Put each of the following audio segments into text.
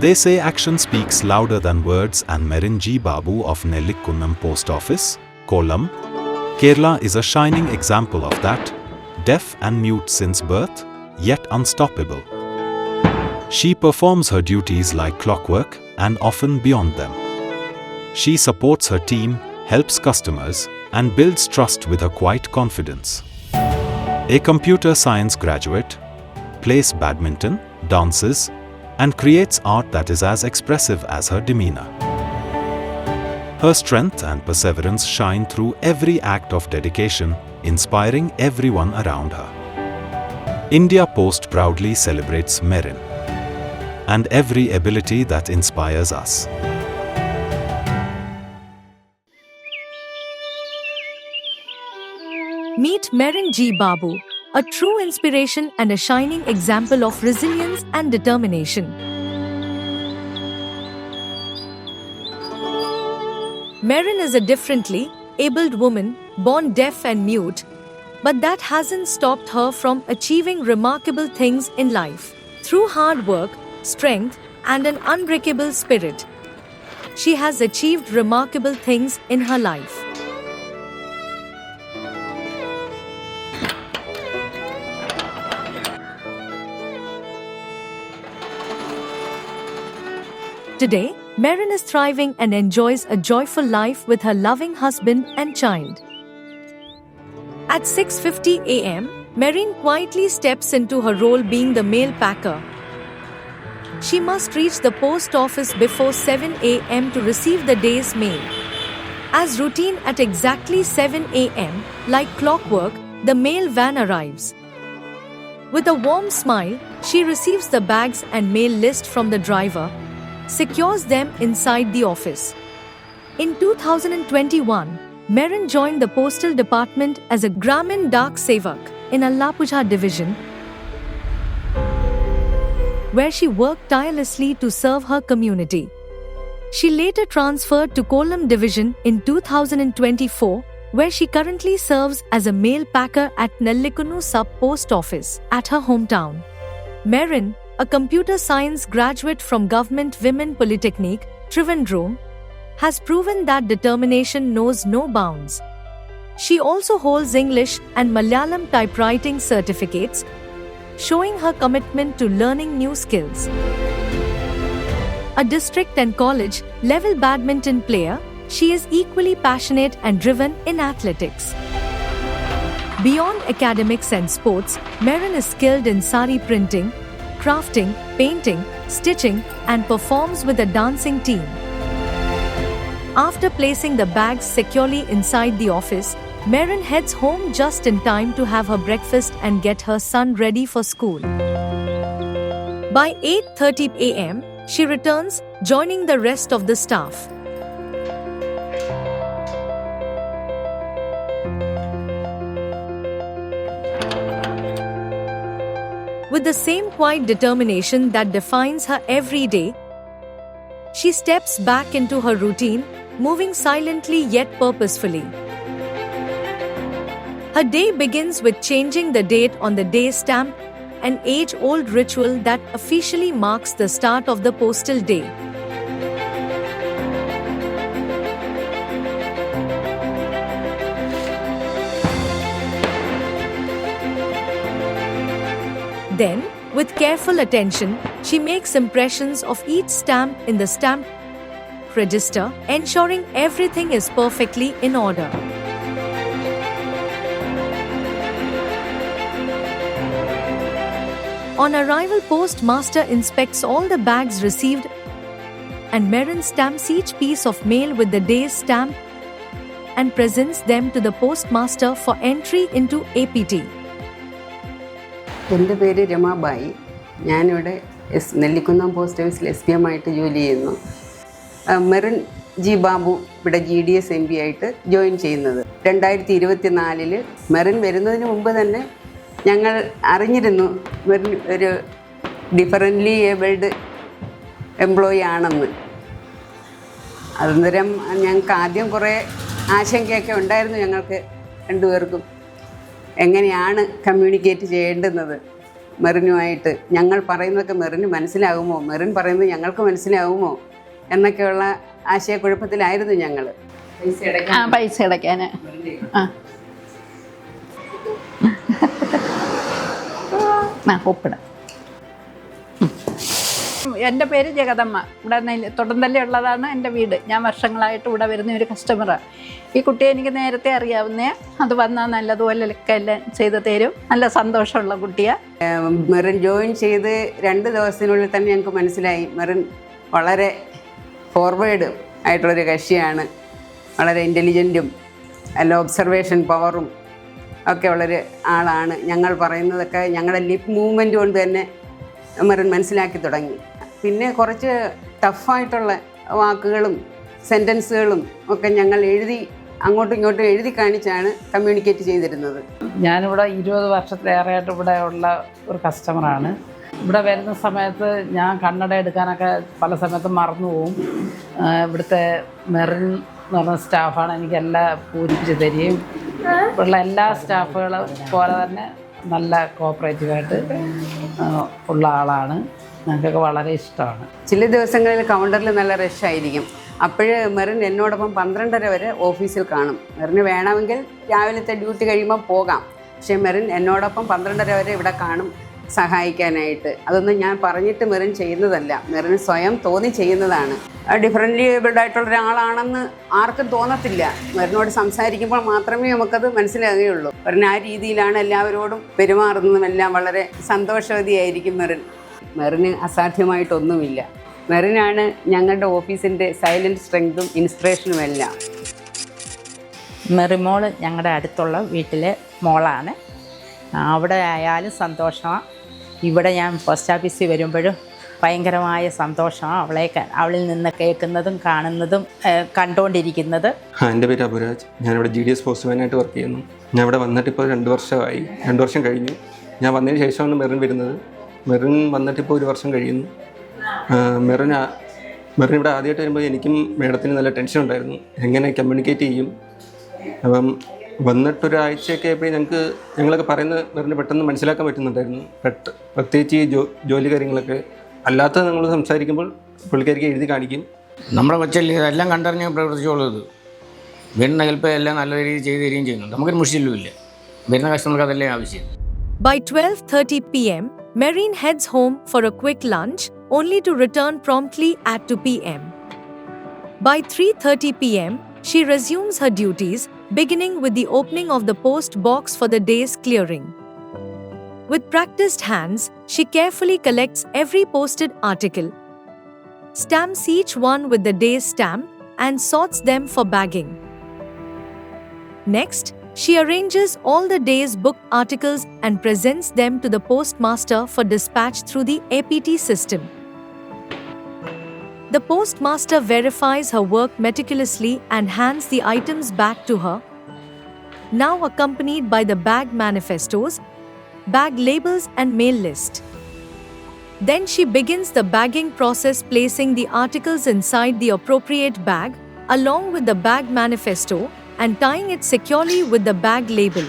They say action speaks louder than words, and Merin G. Babu of Nellikkunnam Post Office, Kollam, Kerala is a shining example of that. Deaf and mute since birth, yet unstoppable. She performs her duties like clockwork and often beyond them. She supports her team, helps customers, and builds trust with her quiet confidence. A computer science graduate, plays badminton, dances, and creates art that is as expressive as her demeanor. Her strength and perseverance shine through every act of dedication, inspiring everyone around her. India Post proudly celebrates Merin and every ability that inspires us. Meet Merin G. Babu, a true inspiration and a shining example of resilience and determination. Merin is a differently abled woman, born deaf and mute, but that hasn't stopped her from achieving remarkable things in life. Through hard work, strength, and an unbreakable spirit, she has achieved remarkable things in her life. Today, Merin is thriving and enjoys a joyful life with her loving husband and child. At 6:50 a.m., Merin quietly steps into her role being the mail packer. She must reach the post office before 7 a.m. to receive the day's mail. As routine at exactly 7 a.m., like clockwork, the mail van arrives. With a warm smile, she receives the bags and mail list from the driver, secures them inside the office. In 2021, Merin joined the postal department as a Gramin Dak Sevak in Allappuzha division, where she worked tirelessly to serve her community. She later transferred to Kollam division in 2024, where she currently serves as a mail packer at Nellikkunnam Sub Post Office at her hometown. Merin, a computer science graduate from Government Women Polytechnic, Trivandrum, has proven that determination knows no bounds. She also holds English and Malayalam typewriting certificates, showing her commitment to learning new skills. A district and college level badminton player, she is equally passionate and driven in athletics. Beyond academics and sports, Merin is skilled in sari printing, crafting, painting, stitching, and performs with a dancing team. After placing the bags securely inside the office, Merin heads home just in time to have her breakfast and get her son ready for school. By 8:30 a.m., she returns, joining the rest of the staff. With the same quiet determination that defines her every day, she steps back into her routine, moving silently yet purposefully. Her day begins with changing the date on the day stamp, an age-old ritual that officially marks the start of the postal day. Then, with careful attention, she makes impressions of each stamp in the stamp register, ensuring everything is perfectly in order. On arrival, postmaster inspects all the bags received, and Merin stamps each piece of mail with the day's stamp and presents them to the postmaster for entry into APT. എൻ്റെ പേര് രമാബായി. ഞാനിവിടെ Nellikunnam post ഓഫീസിൽ SPM ആയിട്ട് ജോലി ചെയ്യുന്നു. Merin G Babu ഇവിടെ GDS MP ആയിട്ട് join ചെയ്യുന്നത് 2024 മെറിൻ വരുന്നതിന് മുമ്പ് തന്നെ ഞങ്ങൾ അറിഞ്ഞിരുന്നു മെറിൻ ഒരു ഡിഫറൻ്റ്ലി ഏബിൾഡ് എംപ്ലോയി ആണെന്ന്. അന്നേരം ഞങ്ങൾക്ക് ആദ്യം കുറേ ആശങ്കയൊക്കെ ഉണ്ടായിരുന്നു ഞങ്ങൾക്ക് രണ്ടുപേർക്കും. എങ്ങനെയാണ് കമ്മ്യൂണിക്കേറ്റ് ചെയ്യേണ്ടുന്നത്. മെറിനുമായിട്ട് ഞങ്ങൾ പറയുന്നതൊക്കെ മെറിന് മനസ്സിലാകുമോ, മെറിൻ പറയുന്നത് ഞങ്ങൾക്ക് മനസ്സിലാകുമോ എന്നൊക്കെയുള്ള ആശയക്കുഴപ്പത്തിലായിരുന്നു ഞങ്ങൾ. പൈസ അടയ്ക്കാൻ ഒപ്പിട. എൻ്റെ പേര് ജഗദമ്മ. ഇവിടെ തൊടന്തല്ലി ഉള്ളതാണ് എൻ്റെ വീട്. ഞാൻ വർഷങ്ങളായിട്ട് ഇവിടെ വരുന്ന ഒരു കസ്റ്റമറാണ്. ഈ കുട്ടിയെ എനിക്ക് നേരത്തെ അറിയാവുന്ന, അത് വന്നാൽ നല്ലതുപോലെയൊക്കെ എല്ലാം ചെയ്ത് തരും. നല്ല സന്തോഷമുള്ള കുട്ടിയാണ്. മെറിൻ ജോയിൻ ചെയ്ത് 2 ദിവസത്തിനുള്ളിൽ തന്നെ ഞങ്ങൾക്ക് മനസ്സിലായി മെറിൻ വളരെ ഫോർവേഡ് ആയിട്ടുള്ളൊരു കക്ഷിയാണ്. വളരെ ഇൻ്റലിജൻറ്റും നല്ല ഒബ്സർവേഷൻ പവറും ഒക്കെ ഉള്ളൊരു ആളാണ്. ഞങ്ങൾ പറയുന്നതൊക്കെ ഞങ്ങളുടെ ലിപ്പ് മൂവ്മെൻറ്റ് കൊണ്ട് തന്നെ മെറിൻ മനസ്സിലാക്കി തുടങ്ങി. പിന്നെ കുറച്ച് ടഫായിട്ടുള്ള വാക്കുകളും സെൻറ്റൻസുകളും ഒക്കെ ഞങ്ങൾ അങ്ങോട്ടും ഇങ്ങോട്ടും എഴുതി കാണിച്ചാണ് കമ്മ്യൂണിക്കേറ്റ് ചെയ്തിരുന്നത്. ഞാനിവിടെ 20 വർഷത്തിലേറെയായിട്ട് ഇവിടെ ഉള്ള ഒരു കസ്റ്റമറാണ്. ഇവിടെ വരുന്ന സമയത്ത് ഞാൻ കണ്ണട എടുക്കാനൊക്കെ പല സമയത്തും മറന്നു പോവും. ഇവിടുത്തെ മെറിൻ എന്ന് പറഞ്ഞ സ്റ്റാഫാണ് എനിക്കെല്ലാം പൂരിപ്പിച്ച് തരികയും ഉള്ള എല്ലാ സ്റ്റാഫുകളും പോലെ തന്നെ നല്ല കോപ്പറേറ്റീവായിട്ട് ഉള്ള ആളാണ്. ഞങ്ങൾക്കൊക്കെ വളരെ ഇഷ്ടമാണ്. ചില ദിവസങ്ങളിൽ കൗണ്ടറിൽ നല്ല റഷായിരിക്കും. അപ്പോൾ മെറിൻ എന്നോടൊപ്പം 12:30 വരെ ഓഫീസിൽ കാണും. മെറിന് വേണമെങ്കിൽ രാവിലത്തെ ഡ്യൂട്ടി കഴിയുമ്പോൾ പോകാം. പക്ഷേ മെറിൻ എന്നോടൊപ്പം 12:30 വരെ ഇവിടെ കാണും സഹായിക്കാനായിട്ട്. അതൊന്നും ഞാൻ പറഞ്ഞിട്ട് മെറിൻ ചെയ്യുന്നതല്ല, മെറിന് സ്വയം തോന്നി ചെയ്യുന്നതാണ്. ഡിഫറൻ്റ്ലി ഏബിൾഡ് ആയിട്ടുള്ള ഒരാളാണെന്ന് ആർക്കും തോന്നത്തില്ല. മെറിനോട് സംസാരിക്കുമ്പോൾ മാത്രമേ നമുക്കത് മനസ്സിലാകുകയുള്ളൂ. മെറിൻ ആ രീതിയിലാണ് എല്ലാവരോടും പെരുമാറുന്നതും. എല്ലാം വളരെ സന്തോഷവതിയായിരിക്കും മെറിൻ. മെറിന് അസാധ്യമായിട്ടൊന്നുമില്ല. മെറിനാണ് ഞങ്ങളുടെ ഓഫീസിൻ്റെ സൈലൻറ്റ് സ്ട്രെങ്തും ഇൻസ്പിറേഷനും എല്ലാം. മെറിമോൾ ഞങ്ങളുടെ അടുത്തുള്ള വീട്ടിലെ മോളാണ്. അവിടെ ആയാലും സന്തോഷമാണ്. ഇവിടെ ഞാൻ പോസ്റ്റ് ഓഫീസിൽ വരുമ്പോഴും ഭയങ്കരമായ സന്തോഷമാണ് അവളിൽ നിന്ന് കേൾക്കുന്നതും കാണുന്നതും കണ്ടുകൊണ്ടിരിക്കുന്നത്. എൻ്റെ പേര് അബുരാജ്. ഞാനിവിടെ GDS പോസ്റ്റ്മാനായിട്ട് വർക്ക് ചെയ്യുന്നു. ഞാൻ ഇവിടെ വന്നിട്ടിപ്പോൾ 2 വർഷമായി. 2 വർഷം കഴിഞ്ഞു. ഞാൻ വന്നതിന് ശേഷമാണ് മെറിൻ വരുന്നത്. മെറിൻ വന്നിട്ടിപ്പോൾ 1 വർഷം കഴിയുന്നു. മെറിൻ ഇവിടെ ആദ്യമായിട്ട് വരുമ്പോൾ എനിക്കും മേഡത്തിന് നല്ല ടെൻഷൻ ഉണ്ടായിരുന്നു, എങ്ങനെ കമ്മ്യൂണിക്കേറ്റ് ചെയ്യും. അപ്പം വന്നിട്ടൊരാഴ്ചയൊക്കെ ആയപ്പോൾ ഞങ്ങളൊക്കെ പറയുന്നത് മെറിന് പെട്ടെന്ന് മനസ്സിലാക്കാൻ പറ്റുന്നുണ്ടായിരുന്നു. പ്രത്യേകിച്ച് ഈ ജോലി കാര്യങ്ങളൊക്കെ. അല്ലാത്ത നമ്മൾ സംസാരിക്കുമ്പോൾ പുള്ളിക്കാരിക്ക് എഴുതി കാണിക്കും. നമ്മുടെ കൊച്ചല്ലേ ഇതെല്ലാം കണ്ടറിഞ്ഞ് പ്രവർത്തിച്ചോളൂ. വരുന്ന ഹെൽപ്പ് എല്ലാം നല്ല രീതിയിൽ ചെയ്ത് തരികയും ചെയ്യുന്നുണ്ട്. നമുക്കൊരു മുഷിലുമില്ല. വരുന്ന കസ്റ്റമർക്ക് അതല്ലേ ആവശ്യം. By 12:30 p.m., Merin heads home for a quick lunch, only to return promptly at 2 p.m. By 3:30 p.m., she resumes her duties, beginning with the opening of the post box for the day's clearing. With practiced hands, she carefully collects every posted article, stamps each one with the day's stamp, and sorts them for bagging. Next, she arranges all the day's booked articles and presents them to the postmaster for dispatch through the APT system. The postmaster verifies her work meticulously and hands the items back to her, now accompanied by the bag manifestos, bag labels and mail list. Then she begins the bagging process, placing the articles inside the appropriate bag along with the bag manifesto and tying it securely with the bag label.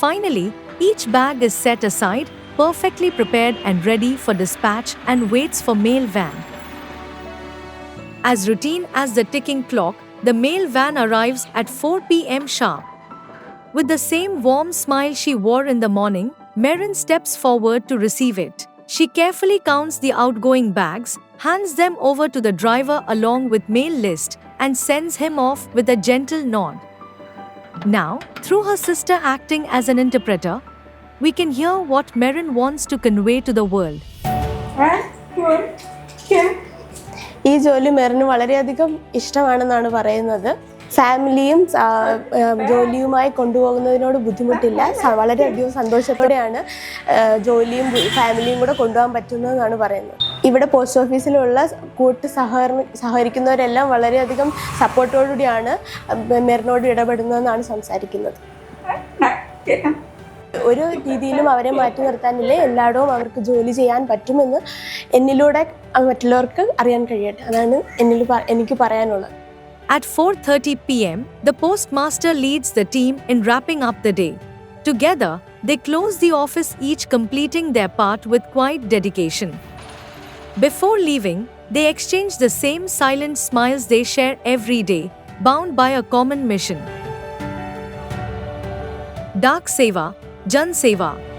Finally, each bag is set aside, perfectly prepared and ready for dispatch, and waits for mail van. As routine as the ticking clock, the mail van arrives at 4 p.m. sharp. With the same warm smile she wore in the morning, Merin steps forward to receive it. She carefully counts the outgoing bags, hands them over to the driver along with mail list, and sends him off with a gentle nod. Now, through her sister acting as an interpreter, we can hear what Merin wants to convey to the world. ഈ ജോലി മെറിന് വളരെയധികം ഇഷ്ടമാണെന്നാണ് പറയുന്നത്. ഫാമിലിയും ജോലിയുമായി കൊണ്ടുപോകുന്നതിനോട് ബുദ്ധിമുട്ടില്ല. വളരെയധികം സന്തോഷത്തോടെയാണ് ജോലിയും ഫാമിലിയും കൂടെ കൊണ്ടുപോകാൻ പറ്റുന്നതെന്നാണ് പറയുന്നത്. ഇവിടെ പോസ്റ്റ് ഓഫീസിലുള്ള സഹകരിക്കുന്നവരെല്ലാം വളരെയധികം സപ്പോർട്ടോടുകൂടിയാണ് മെറിനോട് ഇടപെടുന്നതെന്നാണ് സംസാരിക്കുന്നത്. ഒരു രീതിയിലും അവരെ മാറ്റി നിർത്താനില്ല. എല്ലായിടവും അവർക്ക് ജോലി ചെയ്യാൻ പറ്റുമെന്ന് എന്നിലൂടെ മറ്റുള്ളവർക്ക് അറിയാൻ കഴിയട്ടെ. അതാണ് എനിക്ക് പറയാനുള്ളത്. At 4:30 p.m., the postmaster leads the team in wrapping up the day. Together, they close the office, each completing their part with quiet dedication. Before leaving, they exchange the same silent smiles they share every day, bound by a common mission. Dak Seva, Jan Seva.